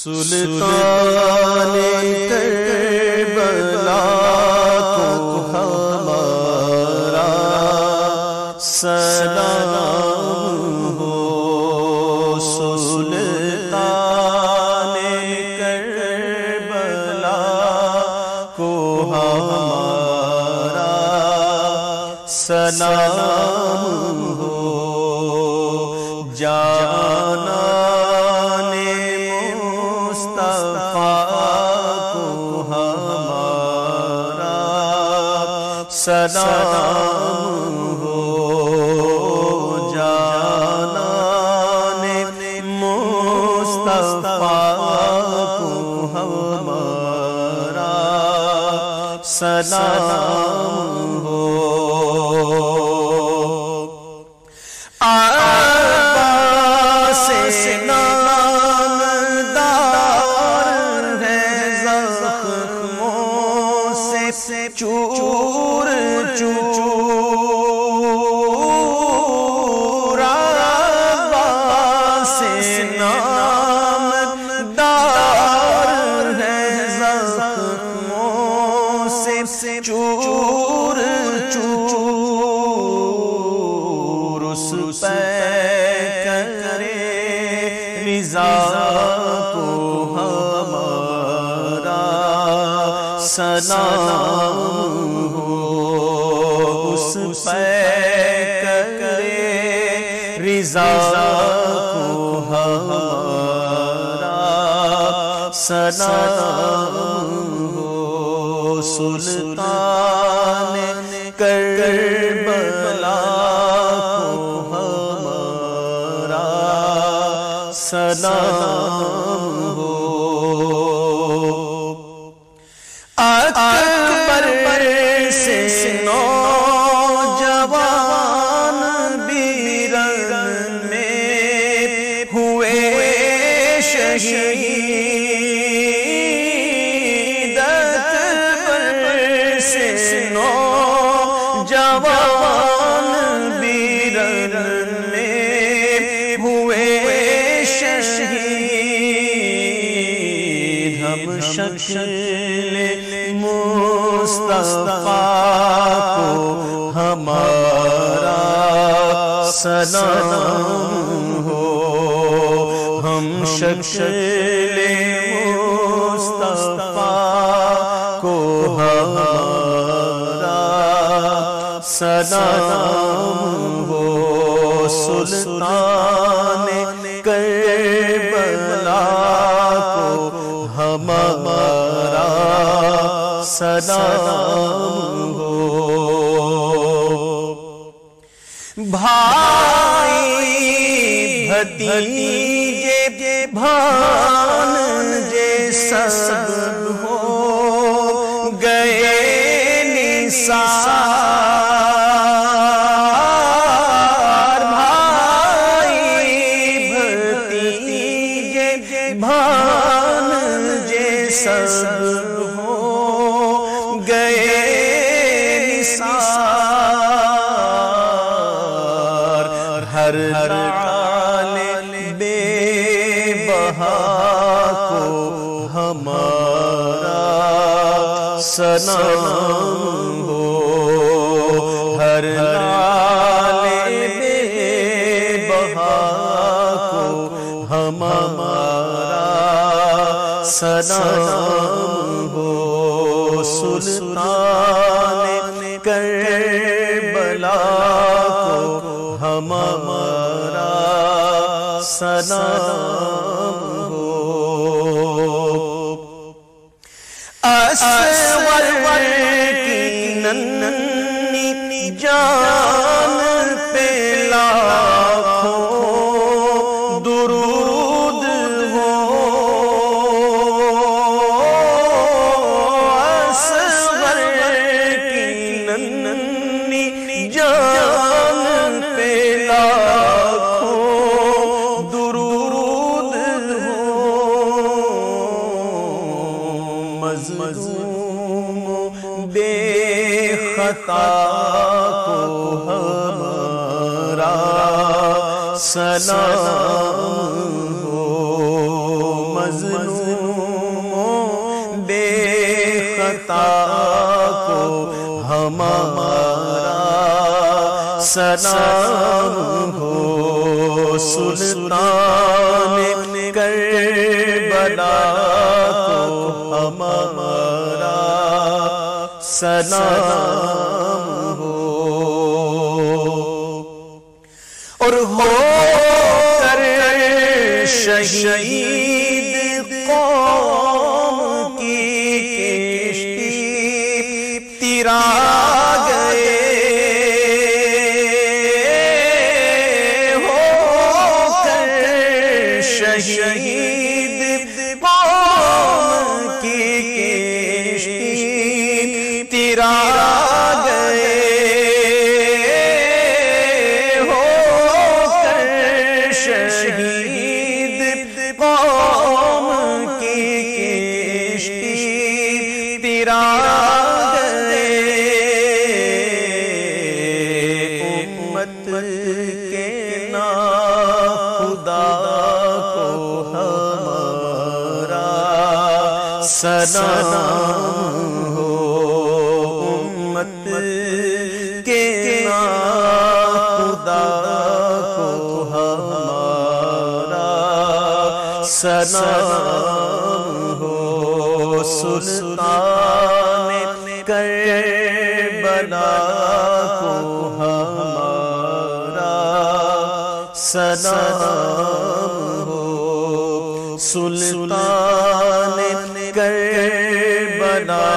سلطان کربلا کو ہمارا سلام ہو، سلطان کربلا کو ہمارا سلام ہو، جانا سلام ہو، جانان مصطفیٰ کو ہمارا سلام ہو۔ عباس نامدار ہے زخموں سے چور چور، عباس نامدار ہے زخموں سے چور چور، اس پہ کرے رضا کو ہمارا سلام ہو، اس پہ کرے رضا کو ہمارا سلام ہو، سلطان کربلا کو ہمارا سلام ہو۔ اکبر سے نوجوان بیرن میں ہوئے شہید، اکبر سے نوجوان بیرن میں ہوئے شہید، ہم شکل مصطفیٰ کو ہمارا سلام ہو، ہم شکل مصطفیٰ کو ہمارا سلام ہو، سلطان کربلا کو ہمارا سلام ہو۔ بھائی بھتیجے بھانجے سب ہو گئے نثار، بھائی بھتیجے بھانجے سب ہو گئے نثار، ہر لال بے بہا کو ہمارا سلام ہو، ہر لال بے بہا کو ہمارا سلام ہو، سلطان کربلا کو ہمارا سلام ہو۔ اصغر کی ننھی جان پہ لاکھوں درود ہو، اصغر کی ننھی جان پہ لاکھوں درود ہو، مظلوم بے خطا کو ہمارا سلام ہو، مظلوم بے خطا کو ہمارا سلام ہو، سلطان کربلا کو ہمارا سلام ہو، اور ہو کر شہید قوم کی کشتی تیرا گئے، ہو کر شہید قوم کی کشتی تیرا گئے، ہو کر شہید قوم کی کشتی تیرا گئے، امت کے ناخدا کو ہمارا سلام ہو، امت کے ناخدا کو ہمارا سلام ہو، سلطان کربلا کو ہمارا سلام ہو، سلطان کربلا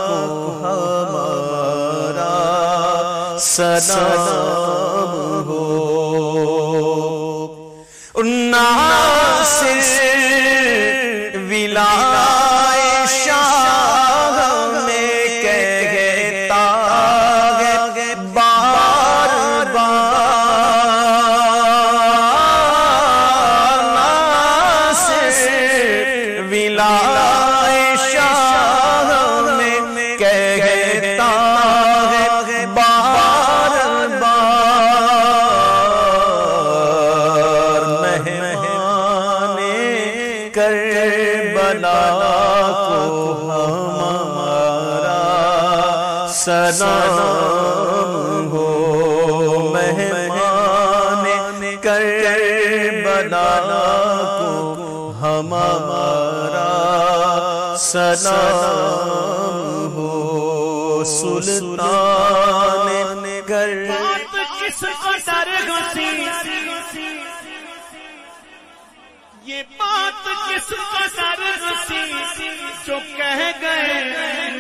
کو ہمارا سلام ہو، ناصر ولائے شاہ میں کہتا ہے بار بار، ناصر ولائے شاہ میں کہتا ہے بار بار، مہمان کربلا کو ہمارا سلام ہو، مہمان کربلا کو ہمارا سلام ہو، سلطان کس قدر گسی، یہ بات کس قدر گسی جو کہہ گئے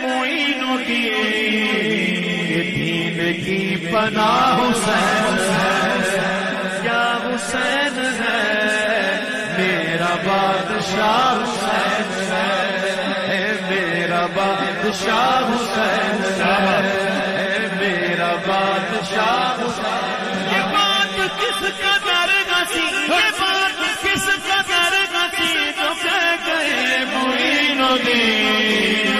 معینوں کی، دین کی پناہ حسین ہے، کیا حسین ہے میرا بادشاہ، حسین ہے میرا بادشاہ، حسین ہے میرا بادشاہ، حسین۔ یہ بات کس قدر گسی، یہ بات کس قدر گسی جو کہہ گئے معین دین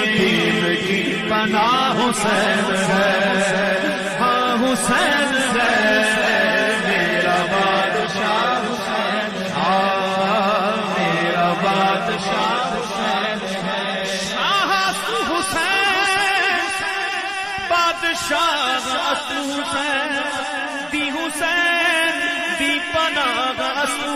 کی پناہ حسین ہے، ہاں حسین ہے میرا بادشاہ، حسین ہاں میرا بادشاہ، حسین شاہ حسین بادشاہ حسین، دی حسین دی پناہ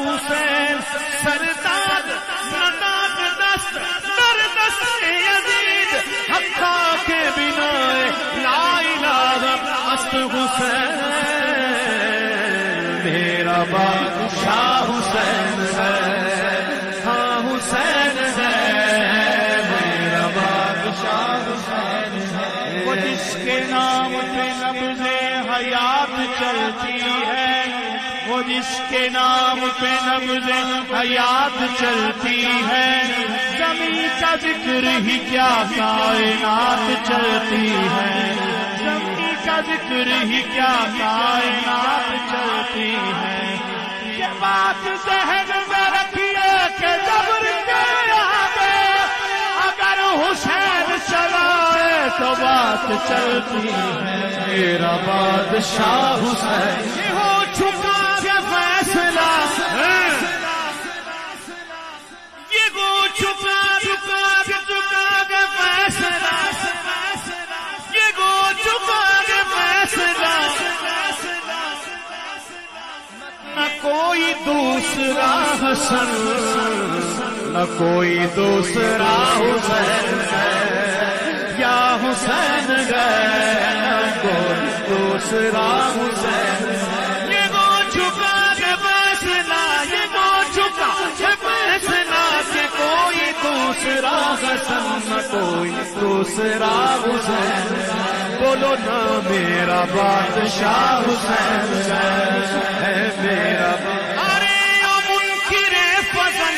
حسین، سرداد نداد دست در دست یزید، حقا کے بنا لا الہ است حسین، میرا بادشاہ حسین ہے، ہاں حسین ہے میرا بادشاہ، حسین ہے وہ جس کے نام پہ نبض حیات چلتی ہے، وہ جس کے نام پہ نبض حیات چلتی ہے، زمین کا ذکر ہی کیا کائنات چلتی ہے، زمین کا ذکر ہی کیا کائنات چلتی ہے، یہ بات ذہن میں رکھیے کہ جبر کے آگے اگر حسین چلائے تو بات چلتی ہے، میرا بادشاہ حسین ہو چکا ہے فیصلہ، یہ وہ دوسرا حسن نہ کوئی دوسرا حسین ہے یا حسین ہے نہ کوئی دوسرا حسین یہ وہ جھکا کہ فیصلہ یہ وہ جھکا کہ فیصلہ کہ کوئی دوسرا حسن نہ کوئی دوسرا حسین بولو نا میرا بادشاہ حسین ہے میرا ارے منکر فضل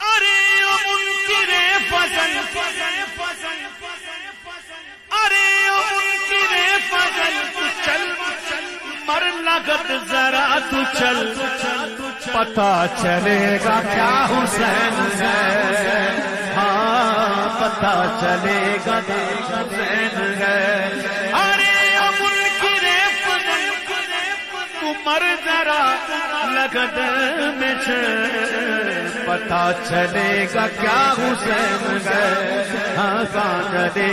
ارے منکر فضل ارے منکر فضل چل مر لگت ذرا تو چل پتہ چلے گا کیا حسین ہے ہاں پتہ چلے گا حسین ہے ارے منکر فضل تو مر ذرا لگت میں چل پتہ چلے گا کیا حسین ہے ہاں کہاں چلے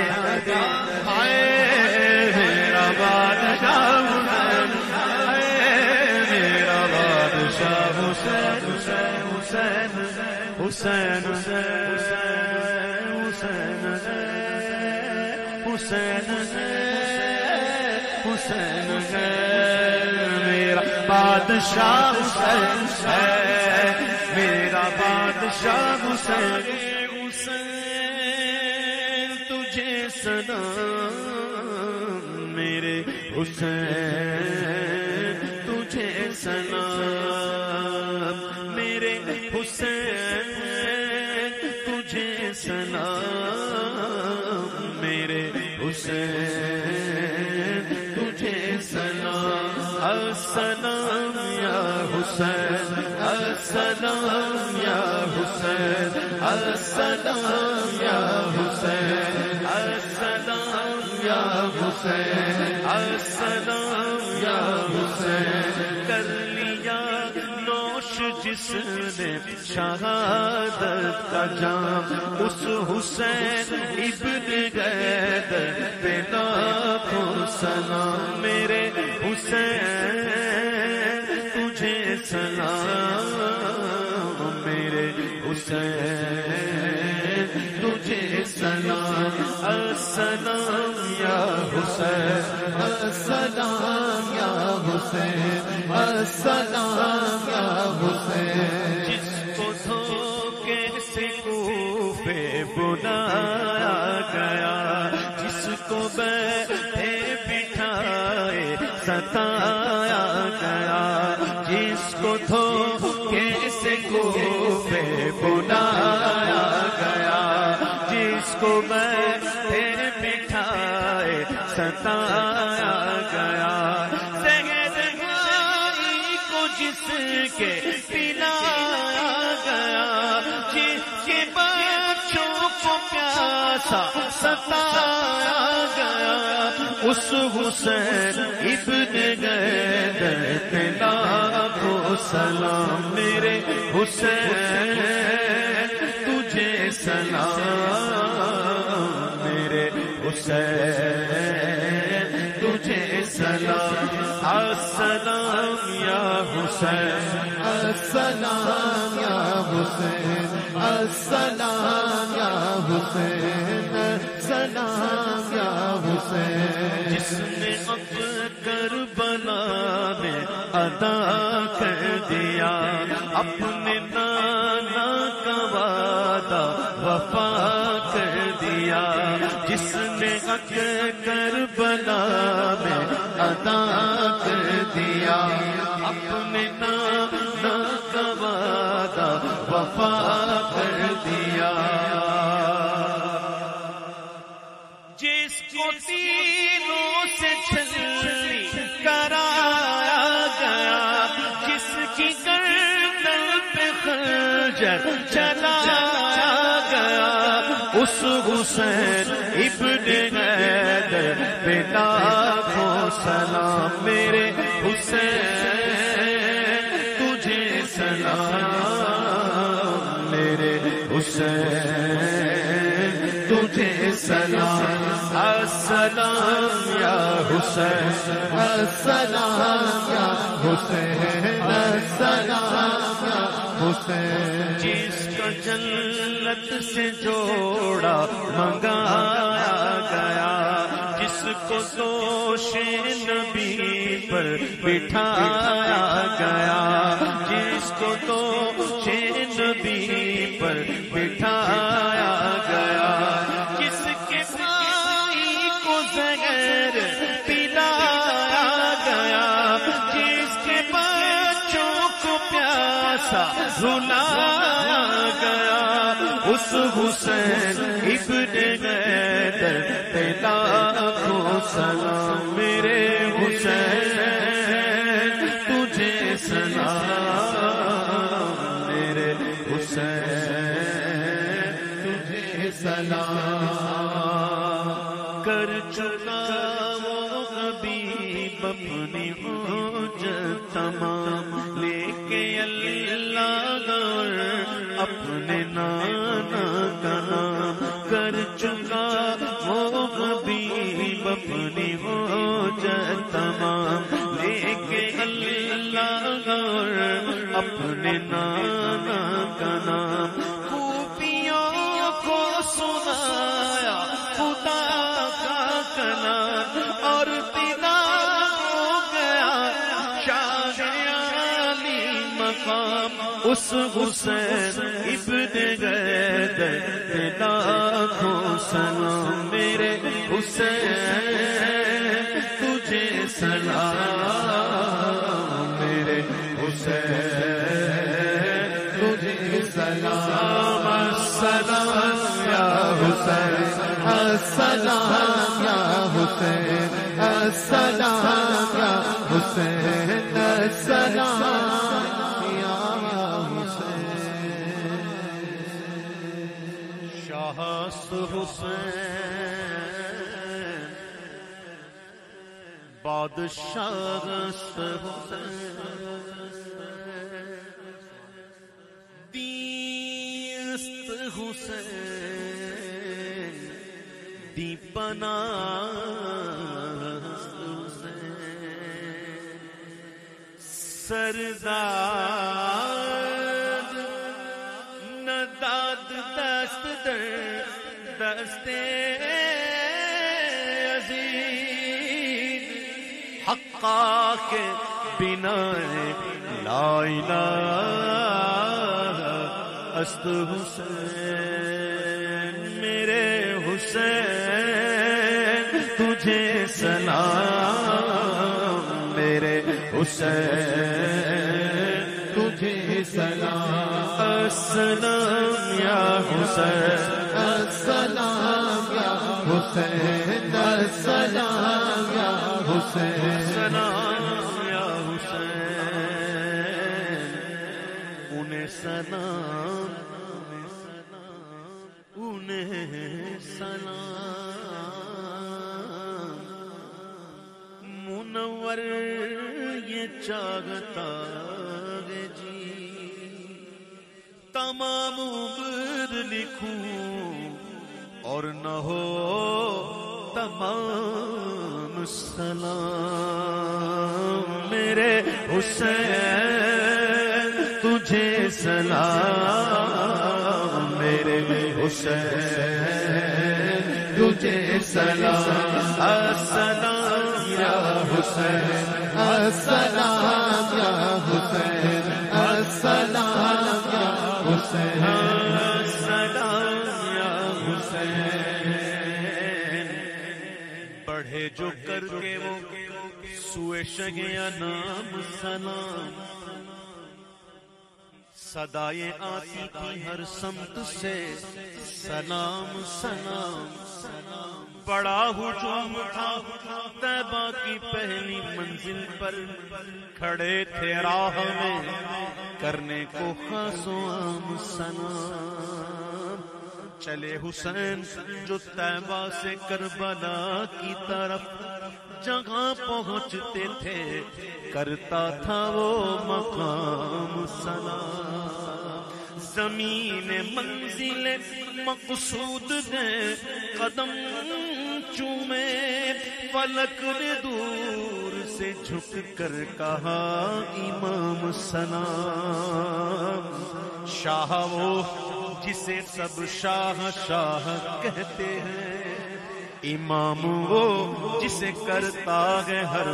ہائے میرا بادشاہ حسین میرا بادشاہ حسین حسین حسین حسین حسین میرا بادشاہ حسین ہے میرا بادشاہ حسین حسین تجھے سلام میرے حسین تجھے سلام میرے حسین تجھے سلام میرے حسین تجھے سلام السلام یا حسین السلام یا حسین السلام یا حسین السلام یا حسین السلام یا حسین کر لیا نوش جس نے شہادت کا جام اس حسین ابن حیدر پہ لاکھوں سلام میرے حسین تجھے سلام میرے حسین تجھے سلام السلام یا حسین السلام یا حسین السلام یا حسین جس کو دھوکے سے کوفے بلایا گیا جس کو بیٹھے بٹھائے ستایا گیا جس کو دھوکے سے کوفے بلایا گیا جس کو بیٹھے بٹھائے ستایا گیا زہرائی کو جس کے پلایا گیا جس کے بچوں کو پیاسا ستایا گیا اس حسین ابن حیدر پہ لاکھوں سلام میرے حسین تجھے سلام میرے حسین تجھے سلام السلام یا حسین السلام یا حسین السلام یا حسین سلام یا حسین جس نے اب کربلا میں ادا کر دیا اپنے نانا کا وعدہ وفا کر دیا جس نے حق کربلا میں ادا کر دیا اپنے نانا کا وعدہ وفا کر دیا جس کو تینوں سے چھلنی کرایا گیا جس کی گردن پہ خنجر چلایا گیا اس حسین ابن حیدر پہ لاکھوں سلام میرے حسین تجھے سلام میرے حسین تجھے سلام السلام یا حسین السلام یا حسین السلام یا حسین جس کا جنت سے جوڑا منگایا گیا، جس کو دوش نبی پر بٹھایا گیا، جس کو دوش نبی پر بٹھایا گیا، جس کے بھائی کو زہر پلایا گیا، جس کے بچوں کو پیاسا رلایا گیا، اس حسین ابن حیدر پہ لاکھوں سلام، میرے حسین تجھے سلام، میرے حسین تجھے سلام، کر چکا وہ حبیب اپنی حجت تمام، لے کے اللہ اپنے نانا کا نام، کر چکا وہ حبیب اپنی حجت تمام، لے کے اللہ اپنے نانا کا نام، خوبیوں کو سنایا خدا کا کلام، اور پیدا ہو گیا شاہ عالی مقام، اس حسین ابن حیدر پہ لاکھوں سلام، میرے حسین تجھے سلام، میرے حسین تجھے سلام، السلام یا حسین السلام یا حسین السلام یا حسین السلام یا حسین، شاہ حسین بادشاہ حسین، دیست حسین دی پناہ حسین، سردار نداد دست در دستے عزیز، حقا کے بنا لا الہ است حسین، میرے حسین تجھے سلام، میرے حسین تجھے سلام، السلام یا حسین السلام یا حسین السلام یا حسین السلام یا حسین، انہیں سلام انہیں سلام، منور یہ چاہتا ہے جی تمام عمر لکھوں اور نہ ہو تمام سلام، میرے حسین تجھے سلام، میرے حسین تجھے سلام، السلام یا حسین السلام یا حسین السلام یا حسین السلام یا حسین، بڑھے جو کر کے وہ سوئے شگیا نام سلام، صدائیں آتی تھی ہر سمت سے سلام سلام، بڑا ہجوم تھا طیبہ کی پہلی منزل پر، کھڑے تھے راہ میں کرنے کو خاص و عام سلام، چلے حسین جو طیبہ سے کربلا کی طرف جہاں پہنچتے تھے کرتا تھا وہ مقام سلام، زمین منزل مقصود نے قدم چومے، فلک نے دور سے جھک کر کہا امام سلام، شاہ وہ جسے سب شاہ شاہ کہتے ہیں، امام وہ جسے کرتا ہے ہر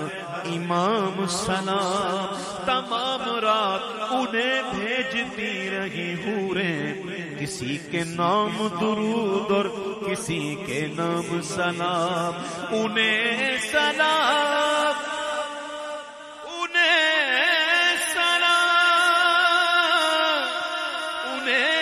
امام سلام، تمام رات انہیں بھیجتی رہی حوریں، کسی کے نام درود اور کسی کے نام سلام، انہیں سلام، انہیں سلام، انہیں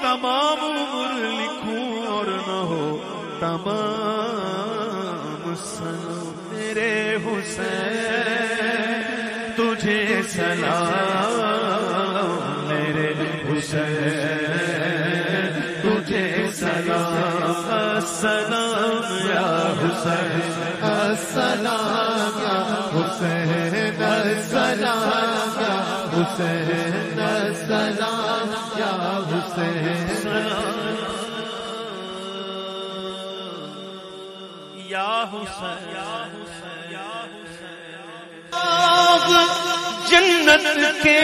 تمام عمر لکھوں اور نہ ہو تمام سلام، میرے حسین تجھے سلام، میرے حسین تجھے سلام، السلام یا حسین، السلام یا حسین، السلام یا حسین، السلام یا حسین، یا حسین، جنت کے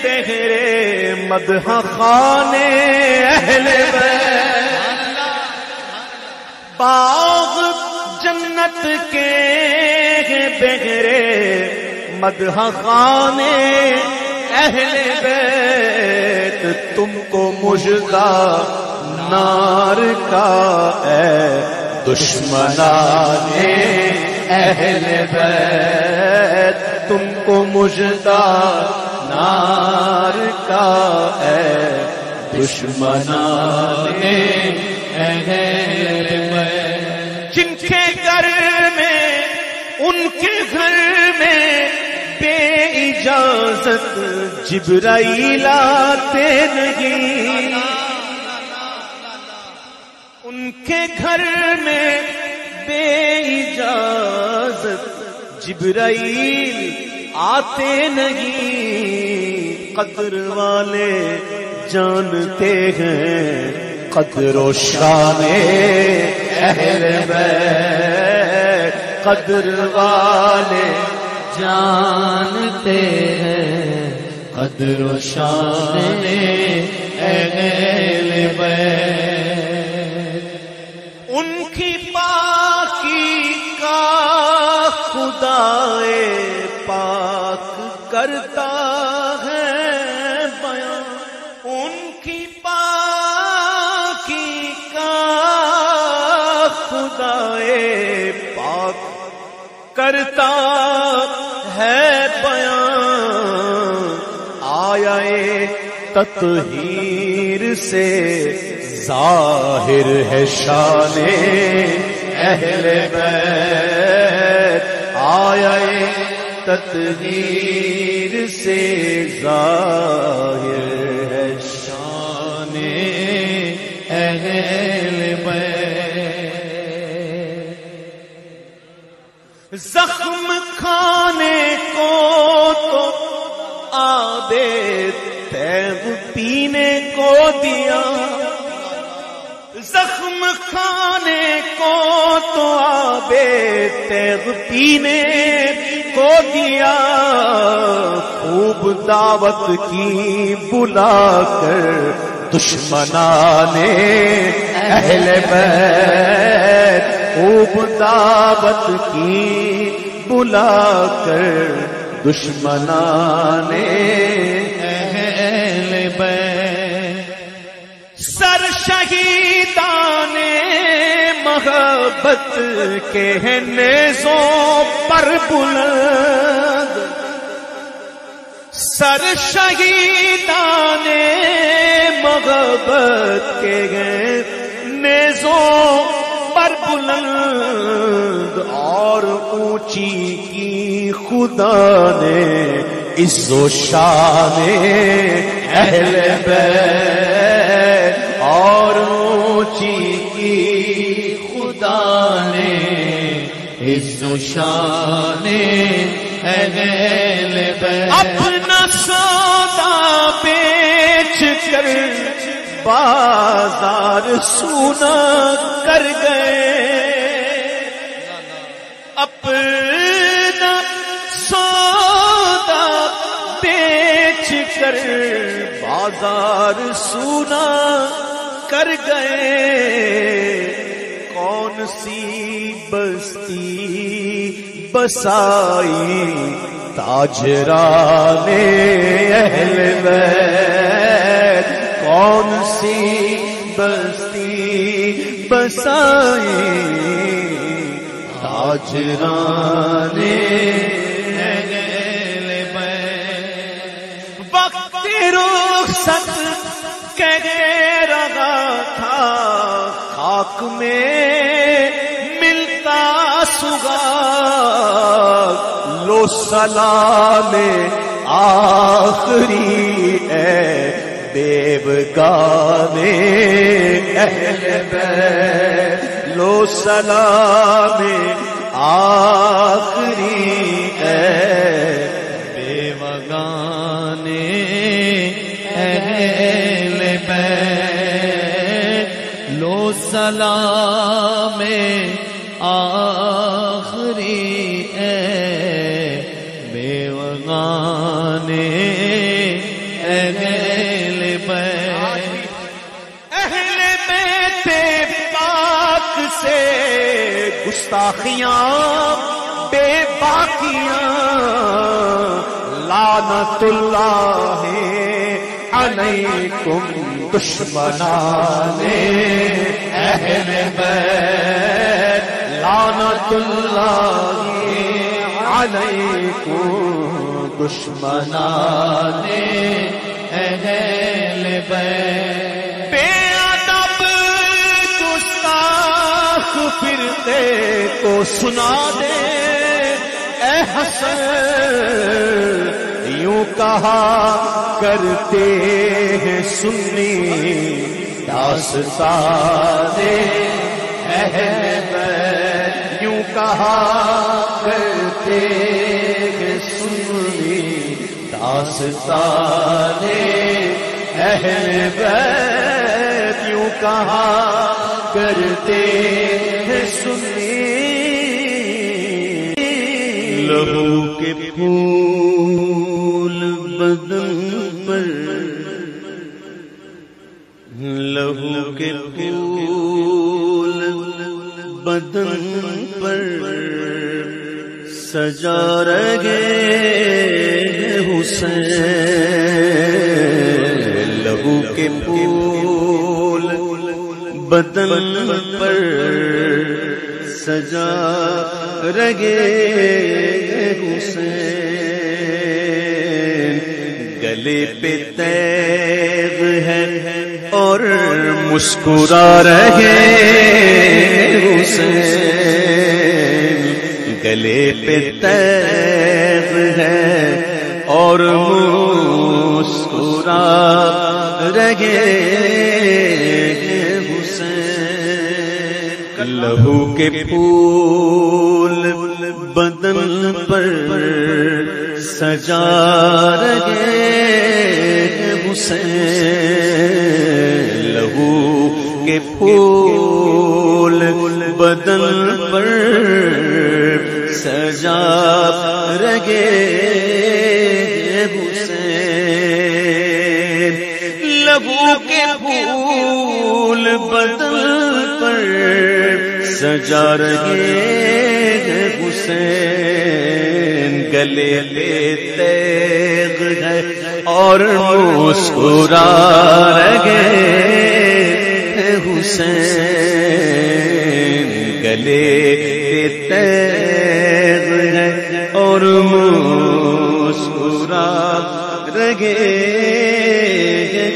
بہرے مدح خانے اہل بیت، باغ جنت کے بہرے مدح خانے اہل بیت، تم کو مژدہ نار کا اے دشمنان اہل بیت، تم کو مژدہ نار کا اے دشمنان اہل بیت، جن کے گھر میں ان کے گھر میں بے اجازت جبرائیل آتے نہیں، ان کے گھر میں بے اجازت جبرائیل آتے نہیں، قدر والے جانتے ہیں قدر و شان اہل بیت، قدر والے جانتے ہیں قدر و شان اہل بیت، ان کی پاکی کا خدائے پاک کرتا ہے بیان، ان کی پاکی کا خدائے پاک کرتا ہے بیان، آیا تطہیر سے ظاہر ہے شان اہل بیت، آیا تطہیر سے ظاہر ہے شان اہل بیت، زخم کھانے کو تو آب تیغ پینے کو دیا، زخم کھانے کو تو آب تیغ پینے کو دیا، خوب دعوت کی بلا کر دشمنان اہل بیت، خوب دعوت کی بلا کر دشمنان اہل بیت، سر شہیدان محبت کے ہیں نیزوں پر بلند، سر شہیدان محبت کے ہیں نیزوں پر بلند، اور اونچی کی خدا نے عز و شان اہل بیت، اور اونچی کی خدا نے عز و شان اہل بیت، اپنا کر بازار سونا کر گئے، اپنا سودا بیچ کر بازار سونا کر گئے، کون سی بستی بسائی تاجران اہل بیت، کون سی بستی بسائی تاجران اہل بیت۔ وقت رخصت کہہ رہا تھا خاک میں ملتا سگار، لو سلام آخری اے بیوگانے اہل بیت، لو سلام آخری اے بیوگانے اہل بیت، لو سلام آخری اے بیوگانے اہل بیت، اہل بیت پاک سے گستاخیاں بے باقیاں، لعنت اللہ علیکم دشمنان اہل بیت، لعنت اللہ علیکم دشمنان اہل بیت۔ بے ادب گستاخ فرقے کو سنا دے اے حسن، یوں کہا کرتے ہیں سنی داستان اہل بیت، یوں کہا کرتے ہیں سنی داستان اہل بیت، یوں کہا کرتے ہیں سنی۔ لہو کے پھول بدن پر، لہو کے پھول بدن پر سجا رہے حسین، لہو کے پھول بدن پر سجا رہے حسین، گلے پہ تیغ ہے اور مسکرا رہے حسین، گلے پہ تیغ ہے اور مسکرا رہے حسین، لہو کے پھول بدن پر سجا رہے حسین، لہو کے پھول بدن پر سجا رہے حسین، لہو کے پھول بدن پر سجا رہے حسین، گلے پہ تیغ ہے اور مسکرا رہے حسین، گلے پہ تیغ ہے اور مسکرا رہے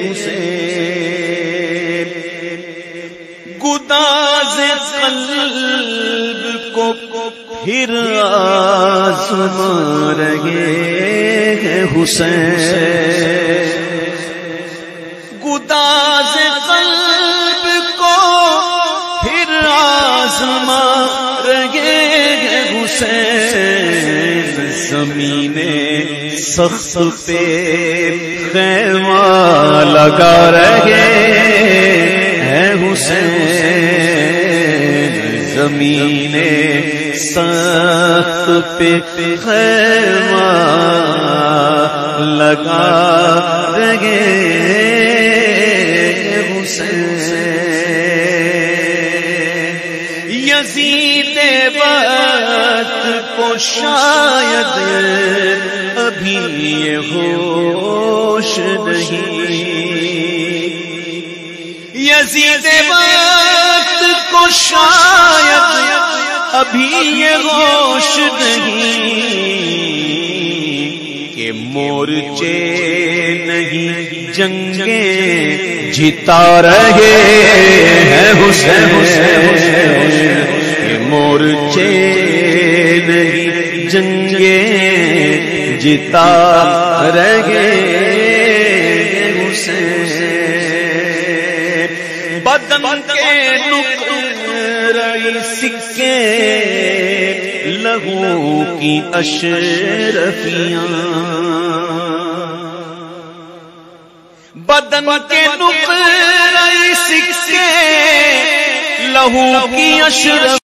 حسین، گداز قلب کو پھر آزما رہے حسین، گداز قلب کو پھر آزما رہے حسین، زمین سخت پہ خیمہ لگا رہے ہیں حسین، زمین سخت پہ خیمہ لگا رہے یزید وقت کو شاید ابھی یہ ہوش نہیں، یزید وقت کو شاید ابھی یہ ہوش نہیں کہ مورچے نہیں جنگیں جتا رہے ہیں حسین، کہ مورچے نہیں جنگیں جتا رہے حسین، بدن کے نقرۂ سکے لہو کی اشرفیاں، بدن کے نقرۂ سکے لہو کی اشرفیاں